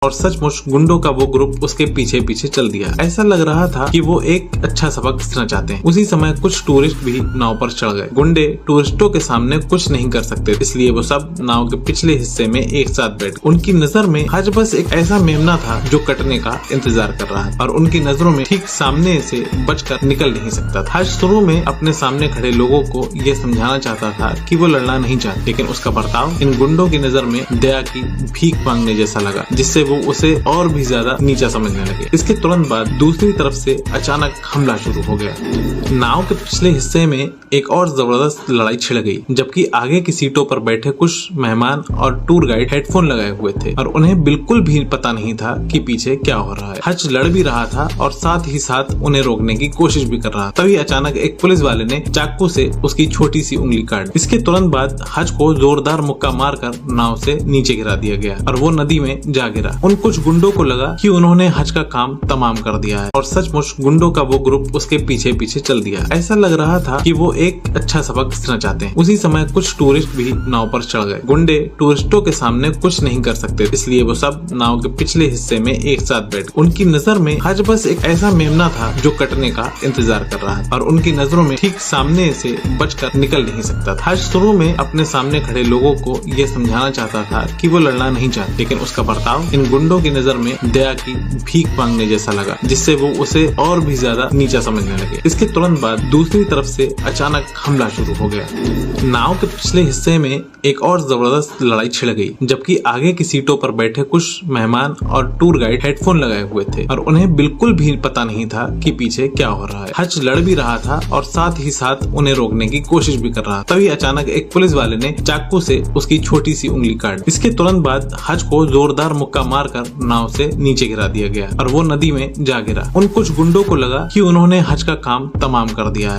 और सचमुच गुंडों का वो ग्रुप उसके पीछे पीछे चल दिया। ऐसा लग रहा था कि वो एक अच्छा सबक सीखना चाहते हैं। उसी समय कुछ टूरिस्ट भी नाव पर चढ़ गए। गुंडे टूरिस्टों के सामने कुछ नहीं कर सकते, इसलिए वो सब नाव के पिछले हिस्से में एक साथ बैठ गए। उनकी नजर में हज बस एक ऐसा मेमना था जो कटने का इंतजार कर रहा था और उनकी नजरों में ठीक सामने से बचकर निकल नहीं सकता था। हज शुरू में अपने सामने खड़े लोगों को ये समझाना चाहता था कि वो लड़ना नहीं चाहता, लेकिन उसका बर्ताव इन गुंडों की नजर में दया की भीख मांगने जैसा लगा, जिससे वो उसे और भी ज्यादा नीचा समझने लगे। इसके तुरंत बाद दूसरी तरफ से अचानक हमला शुरू हो गया। नाव के पिछले हिस्से में एक और जबरदस्त लड़ाई छिड़ गई, जबकि आगे की सीटों पर बैठे कुछ मेहमान और टूर गाइड हेडफोन लगाए हुए थे और उन्हें बिल्कुल भी पता नहीं था कि पीछे क्या हो रहा है। हज लड़ भी रहा था और साथ ही साथ उन्हें रोकने की कोशिश भी कर रहा था। तभी अचानक एक पुलिस वाले ने चाकू से उसकी छोटी सी उंगली काट दी। इसके तुरंत बाद हज को जोरदार मुक्का मारकर नाव से नीचे गिरा दिया गया और वो नदी में जा गिरा। उन कुछ गुंडों को लगा कि उन्होंने हज का काम तमाम कर दिया है और सचमुच गुंडों का वो ग्रुप उसके पीछे पीछे चल दिया। ऐसा लग रहा था कि वो एक अच्छा सबक सीखना चाहते हैं। उसी समय कुछ टूरिस्ट भी नाव पर चढ़ गए। गुंडे टूरिस्टों के सामने कुछ नहीं कर सकते, इसलिए वो सब नाव के पिछले हिस्से में एक साथ बैठ गए। उनकी नजर में हज बस एक ऐसा मेमना था जो कटने का इंतजार कर रहा था और उनकी नजरों में ठीक सामने से बचकर निकल नहीं सकता था। हज शुरू में अपने सामने खड़े लोगों को ये समझाना चाहता था कि वो लड़ना नहीं चाहता, लेकिन उसका बर्ताव इन गुंडों की नजर में दया की भीख मांगने जैसा लगा, जिससे वो उसे और भी ज्यादा नीचा समझने लगे। इसके तुरंत बाद दूसरी तरफ से अचानक हमला शुरू हो गया। नाव के पिछले हिस्से में एक और जबरदस्त लड़ाई छिड़ गई, जबकि आगे की सीटों पर बैठे कुछ मेहमान और टूर गाइड हेडफोन लगाए हुए थे और उन्हें बिल्कुल भी पता नहीं था कि पीछे क्या हो रहा है। हज लड़ भी रहा था और साथ ही साथ उन्हें रोकने की कोशिश भी कर रहा था। तभी अचानक एक पुलिस वाले ने चाकू से उसकी छोटी सी उंगली काट दी। इसके तुरंत बाद हज को जोरदार मुक्का मारकर नाव से नीचे गिरा दिया गया और वो नदी में जा गिरा। उन कुछ गुंडों को लगा कि उन्होंने हज का काम तमाम कर दिया है।